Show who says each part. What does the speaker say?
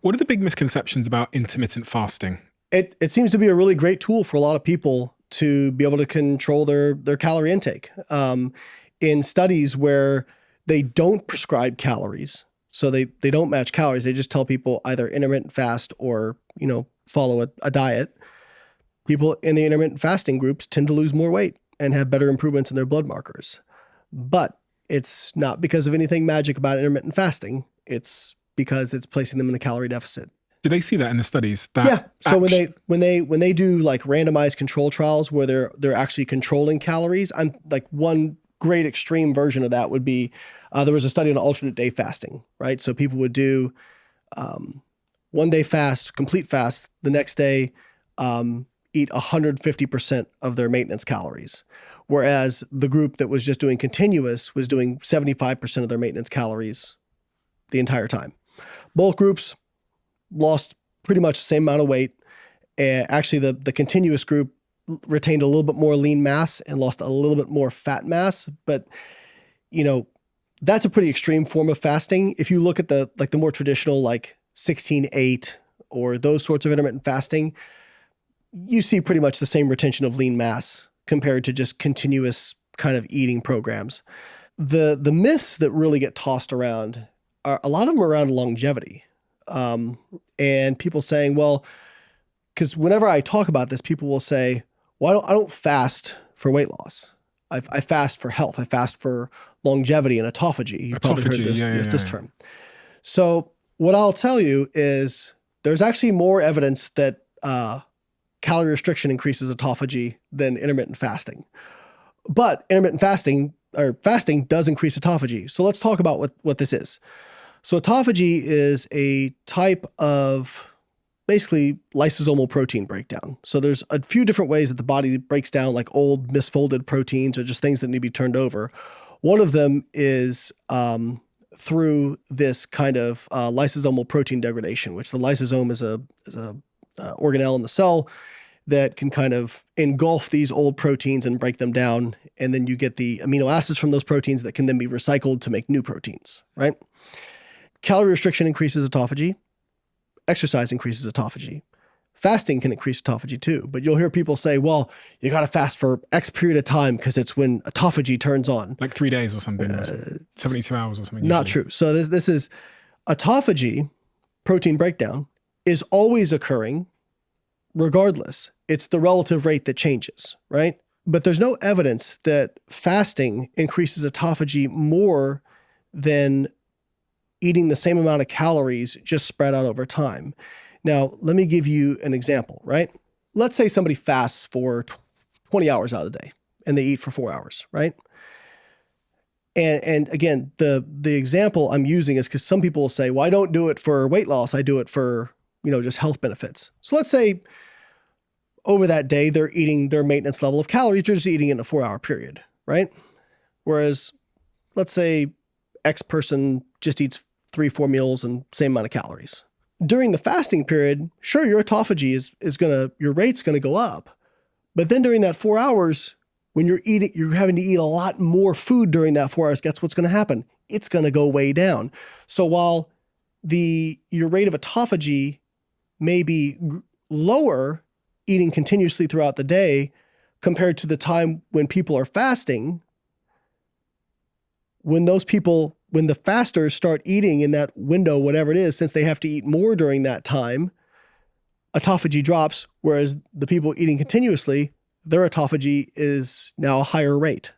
Speaker 1: What are the big misconceptions about intermittent fasting?
Speaker 2: It seems to be a really great tool for a lot of people to be able to control their calorie intake. In studies where they don't prescribe calories, so they don't match calories, they just tell people either intermittent fast or, follow a diet. People in the intermittent fasting groups tend to lose more weight and have better improvements in their blood markers. But it's not because of anything magic about intermittent fasting. It's because it's placing them in a calorie deficit.
Speaker 1: Do they see that in the studies?
Speaker 2: Yeah. So when they do like randomized control trials where they're actually controlling calories, I'm like one great extreme version of that would be there was a study on alternate day fasting, right? So people would do 1 day fast, complete fast, the next day eat 150% of their maintenance calories. Whereas the group that was just doing continuous was doing 75% of their maintenance calories the entire time. Both groups lost pretty much the same amount of weight. Actually, the continuous group retained a little bit more lean mass and lost a little bit more fat mass. But, that's a pretty extreme form of fasting. If you look at the more traditional, like 16-8 or those sorts of intermittent fasting, you see pretty much the same retention of lean mass compared to just continuous kind of eating programs. The myths that really get tossed around are a lot of them around longevity. And people saying, well, because whenever I talk about this, people will say, well, I don't fast for weight loss. I fast for health. I fast for longevity and autophagy. You've probably heard this term. So what I'll tell you is there's actually more evidence that calorie restriction increases autophagy than intermittent fasting. But intermittent fasting does increase autophagy. So let's talk about what this is. So autophagy is a type of basically lysosomal protein breakdown. So there's a few different ways that the body breaks down like old misfolded proteins or just things that need to be turned over. One of them is through this kind of lysosomal protein degradation, which the lysosome is a organelle in the cell that can kind of engulf these old proteins and break them down. And then you get the amino acids from those proteins that can then be recycled to make new proteins, right? Calorie restriction increases autophagy. Exercise increases autophagy. Fasting can increase autophagy too, but you'll hear people say, well, you got to fast for X period of time because it's when autophagy turns on.
Speaker 1: Like 3 days or something, 72 hours or something.
Speaker 2: Not true. So this is autophagy, protein breakdown, is always occurring regardless. It's the relative rate that changes, right? But there's no evidence that fasting increases autophagy more than eating the same amount of calories just spread out over time. Now, let me give you an example, right? Let's say somebody fasts for 20 hours out of the day and they eat for 4 hours, right? And again, the example I'm using is because some people will say, well, I don't do it for weight loss. I do it for, just health benefits. So let's say over that day, they're eating their maintenance level of calories. They're just eating it in a 4-hour period, right? Whereas let's say X person just eats 3-4 meals and same amount of calories. During the fasting period, sure, your autophagy your rate's going to go up. But then during that 4 hours, when you're having to eat a lot more food during that 4 hours, guess what's going to happen? It's going to go way down. So while your rate of autophagy may be lower eating continuously throughout the day compared to the time when people are fasting, when the fasters start eating in that window, whatever it is, since they have to eat more during that time, autophagy drops, whereas the people eating continuously, their autophagy is now a higher rate.